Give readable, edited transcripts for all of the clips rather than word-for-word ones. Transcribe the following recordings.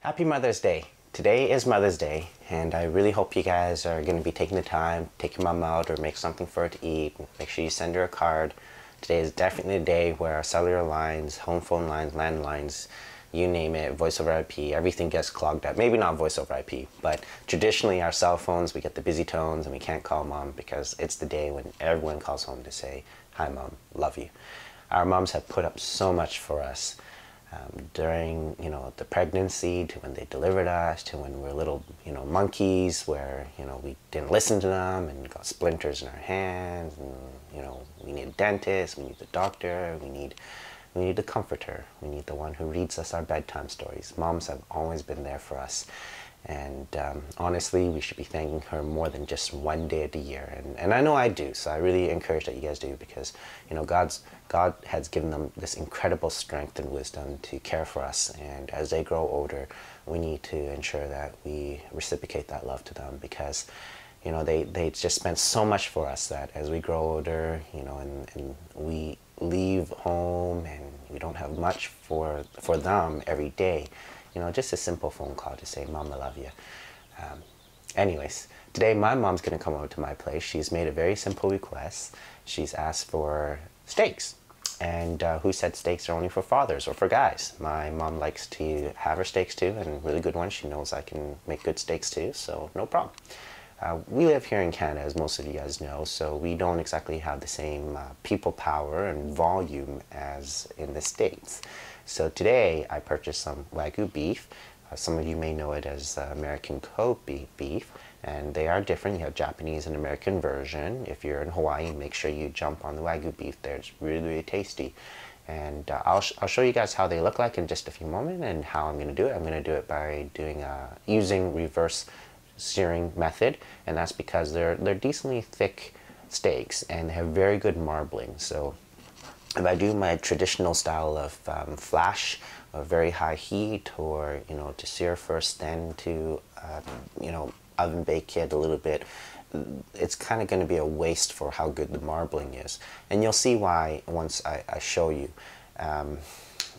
Happy Mother's Day. Today is Mother's Day, and I really hope you guys are going to be taking the time, take your mom out or make something for her to eat. Make sure you send her a card. Today is definitely a day where our cellular lines, home phone lines, landlines, you name it, voice over IP, everything gets clogged up. Maybe not voice over IP, but traditionally our cell phones, we get the busy tones and we can't call mom because it's the day when everyone calls home to say, "Hi mom, love you." Our moms have put up so much for us. During the pregnancy, to when they delivered us, to when we were little monkeys, where we didn't listen to them and got splinters in our hands, and we need a dentist, we need the doctor, we need the comforter, we need the one who reads us our bedtime stories. Moms have always been there for us, and honestly, we should be thanking her more than just one day of the year. And I know I do, so I really encourage that you guys do, because God has given them this incredible strength and wisdom to care for us, and as they grow older, we need to ensure that we reciprocate that love to them, because they just spend so much for us that as we grow older, and we leave home and we don't have much for them every day, just a simple phone call to say, "Mom, I love you." Anyways, today my mom's going to come over to my place. She's made a very simple request. She's asked for steaks. And who said steaks are only for fathers or for guys? My mom likes to have her steaks too, and really good ones. She knows I can make good steaks too, so no problem. We live here in Canada, as most of you guys know, so we don't exactly have the same people power and volume as in the States. So today I purchased some Wagyu beef. Some of you may know it as American Kobe beef, and they are different. You have Japanese and American version. If you're in Hawaii, make sure you jump on the Wagyu beef there. It's really, really tasty. And I'll show you guys how they look like in just a few moments and how I'm going to do it. I'm going to do it by using reverse searing method, and that's because they're decently thick steaks and they have very good marbling. So if I do my traditional style of flash, a very high heat, or to sear first, then to oven bake it a little bit, it's kind of going to be a waste for how good the marbling is, and you'll see why once I show you.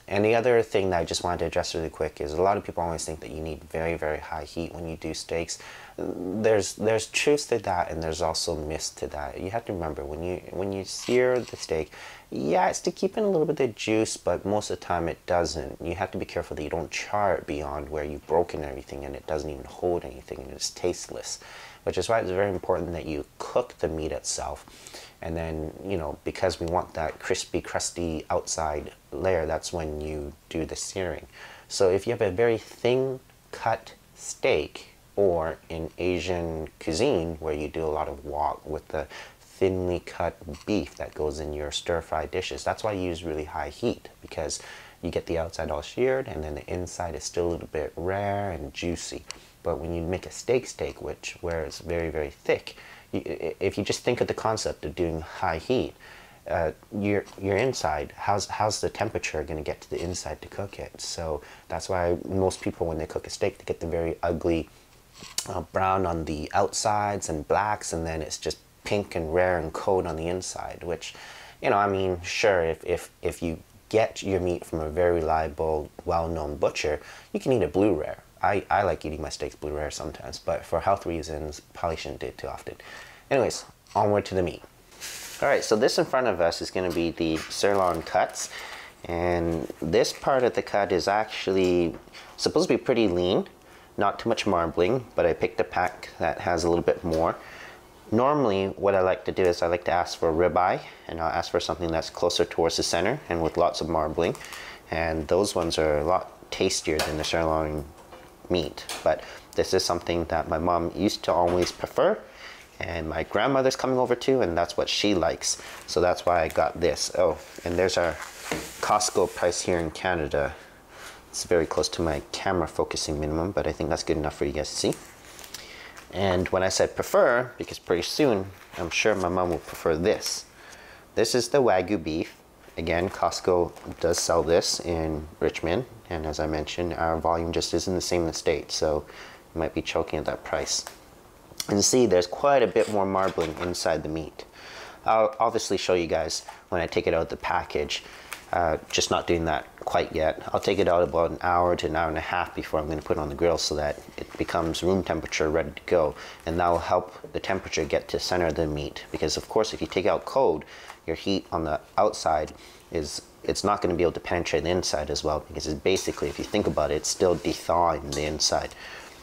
And the other thing that I just wanted to address really quick is a lot of people always think that you need very, very high heat when you do steaks. There's truth to that, and there's also myths to that. You have to remember, when you sear the steak, yeah, it's to keep in a little bit of juice, but most of the time it doesn't. You have to be careful that you don't char it beyond where you've broken everything and it doesn't even hold anything and it's tasteless. Which is why it's very important that you cook the meat itself. And then, because we want that crispy, crusty outside layer, that's when you do the searing. So if you have a very thin cut steak, or in Asian cuisine where you do a lot of wok with the thinly cut beef that goes in your stir-fry dishes, that's why you use really high heat, because you get the outside all seared and then the inside is still a little bit rare and juicy. But when you make a steak, where it's very, very thick, if you just think of the concept of doing high heat, your inside, how's the temperature going to get to the inside to cook it? So that's why most people, when they cook a steak, they get the very ugly brown on the outsides and blacks, and then it's just pink and rare and cold on the inside. Which, I mean, sure, if you get your meat from a very reliable, well-known butcher, you can eat it blue rare. I like eating my steaks blue rare sometimes, but for health reasons, probably shouldn't do it too often. Anyways, onward to the meat. Alright, so this in front of us is going to be the sirloin cuts, and this part of the cut is actually supposed to be pretty lean, not too much marbling, but I picked a pack that has a little bit more. Normally, what I like to do is I like to ask for a ribeye, and I'll ask for something that's closer towards the center and with lots of marbling, and those ones are a lot tastier than the sirloin meat. But this is something that my mom used to always prefer, and my grandmother's coming over too, and that's what she likes, so that's why I got this. Oh, and there's our Costco price here in Canada. It's very close to my camera focusing minimum, but I think that's good enough for you guys to see. And when I said prefer, because pretty soon I'm sure my mom will prefer this. This is the Wagyu beef. Again, Costco does sell this in Richmond, and as I mentioned, our volume just isn't the same in the States, so you might be choking at that price. And you see there's quite a bit more marbling inside the meat. I'll obviously show you guys when I take it out of the package. Just not doing that quite yet. I'll take it out about an hour to an hour and a half before I'm going to put it on the grill so that it becomes room temperature ready to go, and that will help the temperature get to center of the meat, because of course if you take out cold, your heat on the outside it's not going to be able to penetrate the inside as well, because it's basically, if you think about it, it's still thawing the inside.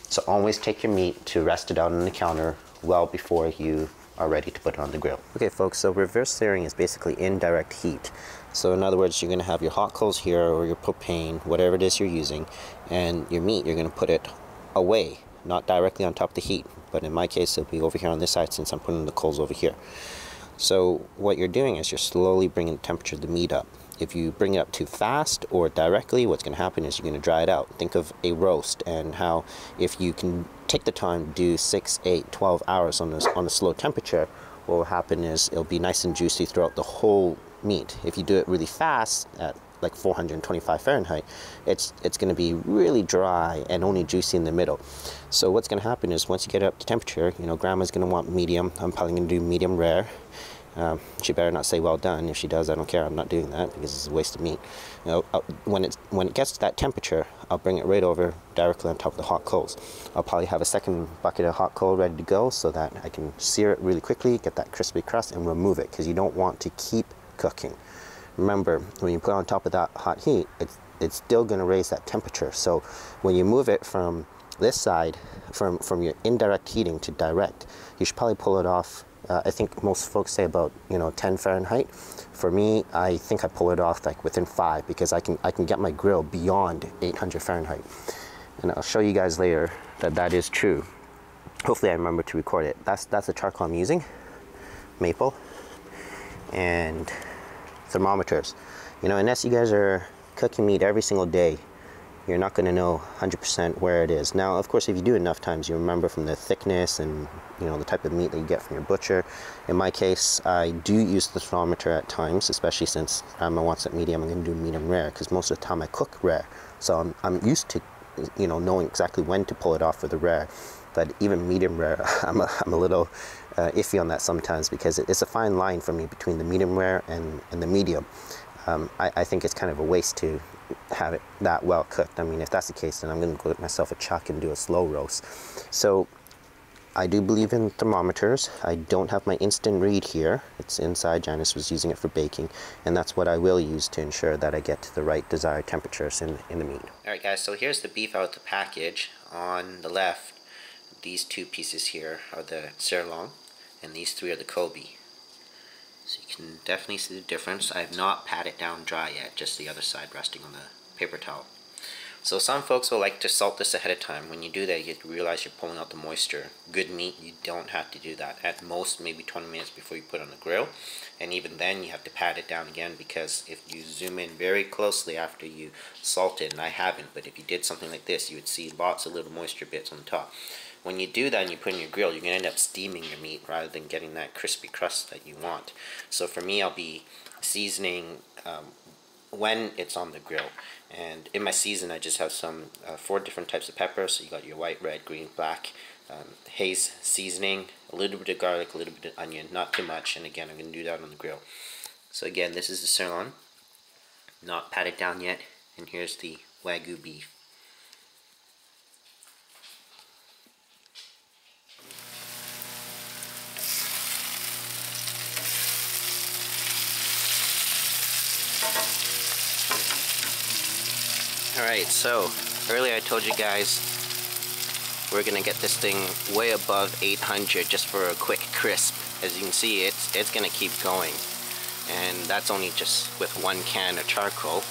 So always take your meat to rest it out on the counter well before you are ready to put it on the grill. Okay folks, so reverse searing is basically indirect heat. So in other words, you're going to have your hot coals here, or your propane, whatever it is you're using, and your meat, you're going to put it away, not directly on top of the heat, but in my case it'll be over here on this side since I'm putting the coals over here. So what you're doing is you're slowly bringing the temperature of the meat up. If you bring it up too fast or directly, what's going to happen is you're going to dry it out. Think of a roast, and how if you can take the time to do 6, 8, 12 hours on a slow temperature, what will happen is it'll be nice and juicy throughout the whole meat. If you do it really fast at like 425 Fahrenheit, it's going to be really dry and only juicy in the middle. So what's going to happen is once you get it up to temperature, you know, grandma's going to want medium. I'm probably going to do medium rare. She better not say well done. If she does, I don't care. I'm not doing that because it's a waste of meat. You know, when it gets to that temperature, I'll bring it right over directly on top of the hot coals. I'll probably have a second bucket of hot coal ready to go so that I can sear it really quickly, get that crispy crust, and remove it, because you don't want to keep cooking. Remember, when you put it on top of that hot heat, it's still going to raise that temperature. So when you move it from this side, from your indirect heating to direct, you should probably pull it off. I think most folks say about 10 Fahrenheit. For me, I think I pull it off like within 5, because I can get my grill beyond 800 Fahrenheit. And I'll show you guys later that is true. Hopefully I remember to record it. That's the charcoal I'm using, maple, and thermometers. Unless you guys are cooking meat every single day, you're not going to know 100% where it is. Now, of course, if you do enough times, you remember from the thickness and the type of meat that you get from your butcher. In my case, I do use the thermometer at times, especially since Grandma wants it medium. I'm going to do medium rare, because most of the time I cook rare, so I'm used to knowing exactly when to pull it off for the rare. But even medium rare, I'm a little iffy on that sometimes, because it's a fine line for me between the medium rare and the medium. I think it's kind of a waste to have it that well cooked. I mean, if that's the case, then I'm going to go get myself a chuck and do a slow roast. So I do believe in thermometers. I don't have my instant read here. It's inside. Janice was using it for baking, and that's what I will use to ensure that I get the right desired temperatures in the meat. Alright guys, so here's the beef out of the package. On the left, these two pieces here are the sirloin, and these three are the Kobe. So you can definitely see the difference. I have not pat it down dry yet, just the other side resting on the paper towel. So some folks will like to salt this ahead of time. When you do that, you realize you're pulling out the moisture. Good meat, you don't have to do that. At most, maybe 20 minutes before you put it on the grill. And even then, you have to pat it down again, because if you zoom in very closely after you salt it, and I haven't, but if you did something like this, you would see lots of little moisture bits on the top. When you do that and you put it in your grill, you're going to end up steaming your meat rather than getting that crispy crust that you want. So for me, I'll be seasoning when it's on the grill. And in my season, I just have some 4 different types of peppers. So you got your white, red, green, black, haze seasoning, a little bit of garlic, a little bit of onion, not too much. And again, I'm going to do that on the grill. So again, this is the sirloin, not patted down yet. And here's the Wagyu beef. Alright, so earlier I told you guys we're gonna get this thing way above 800 just for a quick crisp. As you can see, it's gonna keep going, and that's only just with 1 can of charcoal.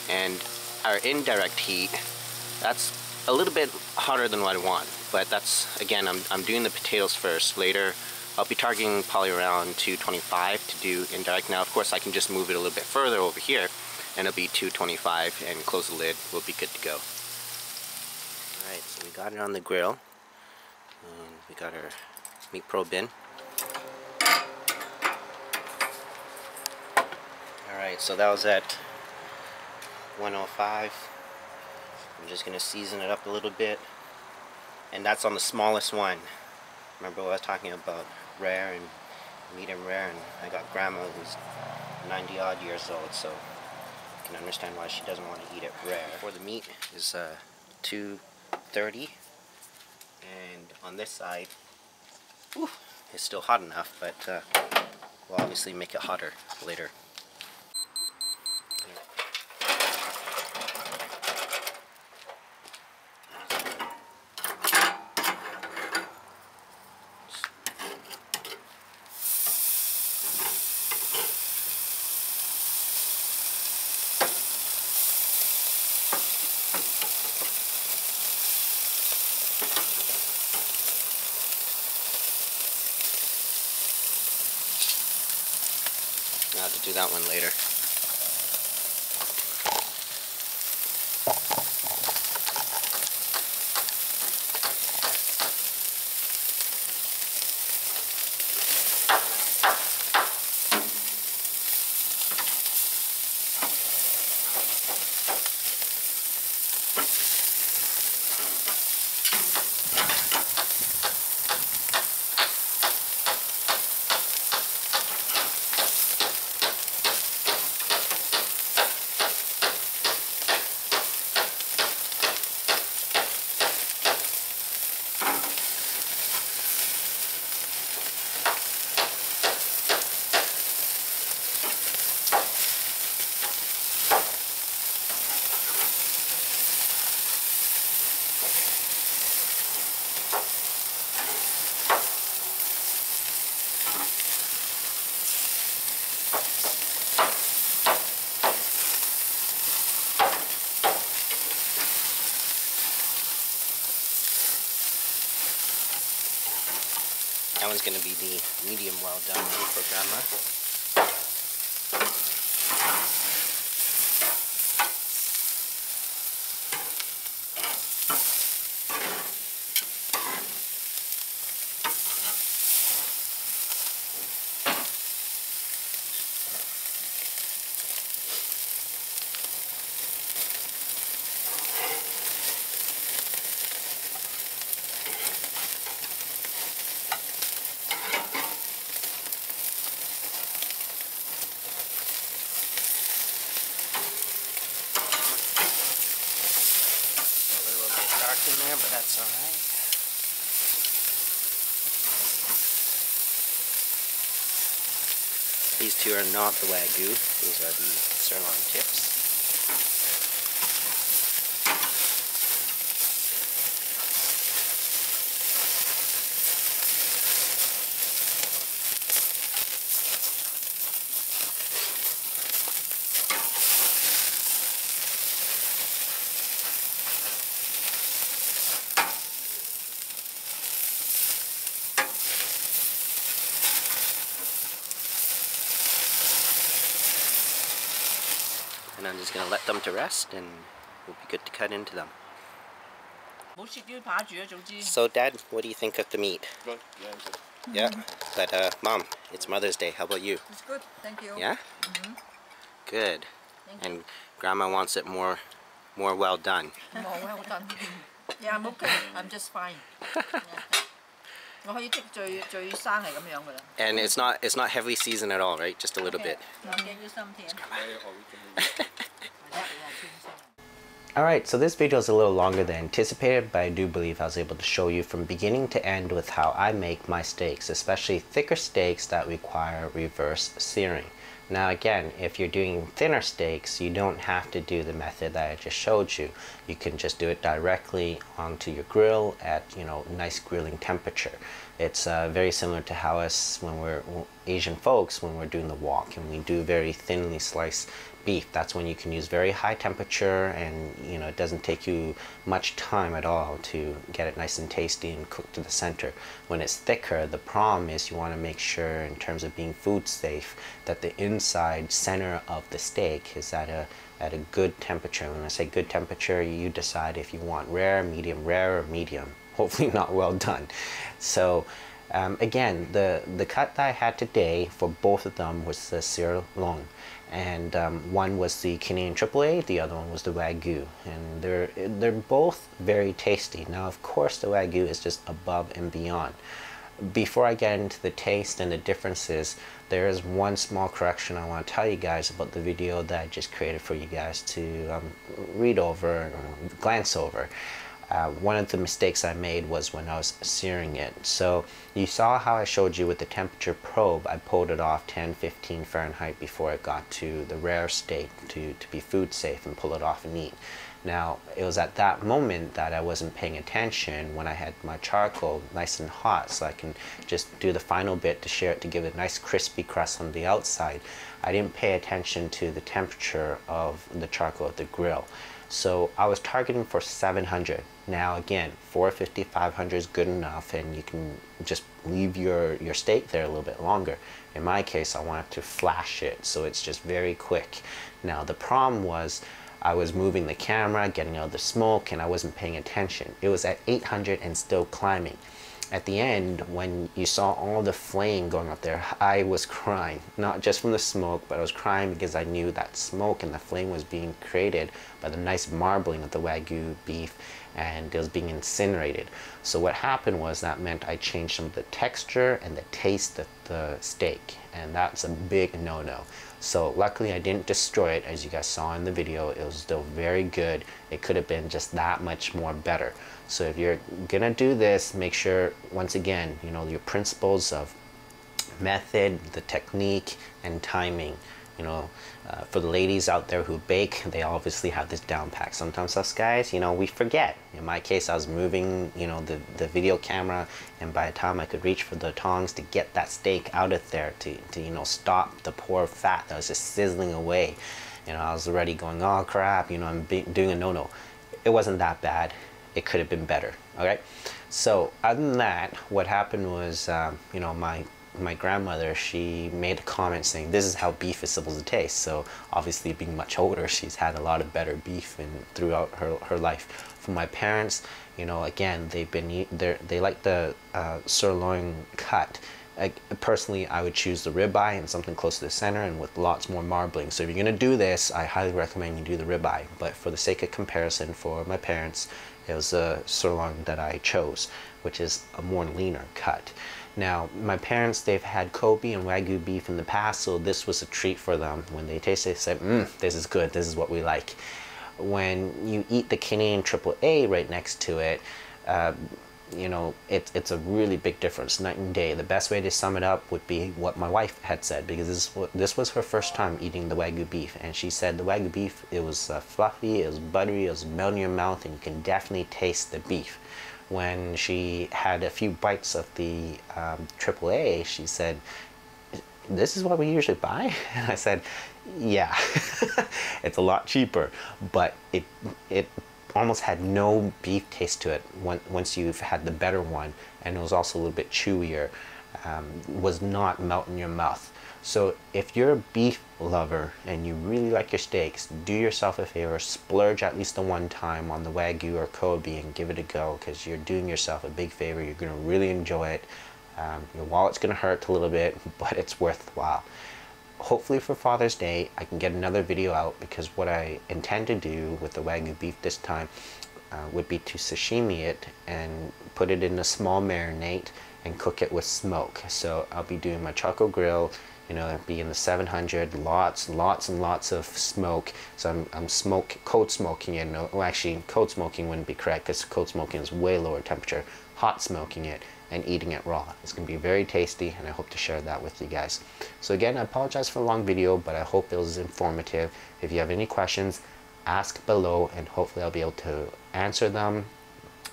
And our indirect heat, that's a little bit hotter than what I want, but that's, again, I'm doing the potatoes first. Later I'll be targeting probably around 225 to do indirect. Now of course I can just move it a little bit further over here, and it'll be 225, and close the lid, we'll be good to go. Alright, so we got it on the grill, and we got our meat probe in. Alright, so that was at 105. I'm just going to season it up a little bit, and that's on the smallest one. Remember what I was talking about, rare and medium rare, and I got grandma who's 90 odd years old, so can understand why she doesn't want to eat it rare. For the meat is 230, and on this side, it's still hot enough, but we'll obviously make it hotter later. I'll have to do that one later. That one's going to be the medium well done one for Grandma. In there, but that's alright. These two are not the Wagyu, these are the sirloin tips. And I'm just going to let them to rest and we'll be good to cut into them. So Dad, what do you think of the meat? Good, yeah, good. Yeah, but Mom, it's Mother's Day. How about you? It's good, thank you. Yeah? Mm-hmm. Good. Thank and Grandma wants it more well done. More well done. Yeah, I'm okay. I'm just fine. And it's not heavily seasoned at all, right? Just a little bit. Alright, so this video is a little longer than anticipated, but I do believe I was able to show you from beginning to end with how I make my steaks, especially thicker steaks that require reverse searing. Now again, if you're doing thinner steaks, you don't have to do the method that I just showed you. You can just do it directly onto your grill at, nice grilling temperature. It's very similar to how us, when we're Asian folks, when we're doing the wok and we do very thinly sliced beef, that's when you can use very high temperature, and it doesn't take you much time at all to get it nice and tasty and cooked to the center. When it's thicker, the problem is you want to make sure, in terms of being food safe, that the inside center of the steak is at a good temperature. When I say good temperature, you decide if you want rare, or medium. Hopefully not well done. So again, the cut that I had today for both of them was the Sirloin, and one was the Canadian AAA, the other one was the Wagyu, and they're both very tasty. Now of course the Wagyu is just above and beyond, before I get into the taste and the differences, there is one small correction I want to tell you guys about the video that I just created for you guys to read over or glance over. One of the mistakes I made was when I was searing it. So you saw how I showed you with the temperature probe, I pulled it off 10-15 Fahrenheit before it got to the rare state to be food safe and pull it off and eat. Now, it was at that moment that I wasn't paying attention when I had my charcoal nice and hot, so I can just do the final bit to share it to give it a nice crispy crust on the outside. I didn't pay attention to the temperature of the charcoal at the grill. So I was targeting for 700. Now again, 450, 500 is good enough, and you can just leave your steak there a little bit longer. In my case, I wanted to flash it, so it's just very quick. Now the problem was I was moving the camera, getting out the smoke, and I wasn't paying attention. It was at 800 and still climbing. At the end, when you saw all the flame going up there, I was crying. Not just from the smoke, but I was crying because I knew that smoke and the flame was being created by the nice marbling of the Wagyu beef, and it was being incinerated. So what happened was that meant I changed some of the texture and the taste of the steak, and that's a big no-no. So luckily I didn't destroy it, as you guys saw in the video. It was still very good. It could have been just that much more better. So if you're gonna do this, make sure, once again, you know, your principles of method, the technique, and timing. You know, for the ladies out there who bake, they obviously have this down pat. Sometimes us guys, you know, we forget. In my case, I was moving, you know, the video camera, and by the time I could reach for the tongs to get that steak out of there to you know, stop the poor fat that was just sizzling away, you know, I was already going, oh crap, you know, I'm doing a no-no. It wasn't that bad. It could have been better. Okay, so other than that, what happened was, you know, my grandmother, she made a comment saying this is how beef is supposed to taste. So obviously, being much older, she's had a lot of better beef throughout her life. For my parents, you know, again, they like the sirloin cut. Personally, I would choose the ribeye and something close to the center and with lots more marbling. So if you're gonna do this, I highly recommend you do the ribeye. But for the sake of comparison, for my parents, it was a sirloin that I chose, which is a more leaner cut. Now, my parents, they've had Kobe and Wagyu beef in the past, so this was a treat for them. When they tasted it, they said, this is good, this is what we like. When you eat the Canadian AAA right next to it, you know, it's a really big difference, night and day. The best way to sum it up would be what my wife had said, because this was her first time eating the Wagyu beef, and she said the Wagyu beef, it was fluffy, it was buttery, it was melting in your mouth, and you can definitely taste the beef. When she had a few bites of the AAA, she said, this is what we usually buy? And I said, yeah, it's a lot cheaper, but it almost had no beef taste to it once you've had the better one, and it was also a little bit chewier, was not melt in your mouth. So if you're a beef lover and you really like your steaks, do yourself a favor, splurge at least the one time on the Wagyu or Kobe and give it a go, because you're doing yourself a big favor. You're going to really enjoy it. Your wallet's going to hurt a little bit, but it's worthwhile. Hopefully for Father's Day, I can get another video out, because what I intend to do with the Wagyu beef this time would be to sashimi it and put it in a small marinade and cook it with smoke. So I'll be doing my charcoal grill, you know, it'll be in the 700, lots and lots of smoke. So I'm cold smoking it. No, well, actually, cold smoking wouldn't be correct, because cold smoking is way lower temperature. Hot smoking it and eating it raw. It's going to be very tasty, and I hope to share that with you guys. So again, I apologize for a long video, but I hope it was informative. If you have any questions, ask below, and hopefully I'll be able to answer them,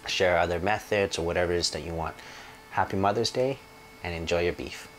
share other methods, or whatever it is that you want. Happy Mother's Day, and enjoy your beef.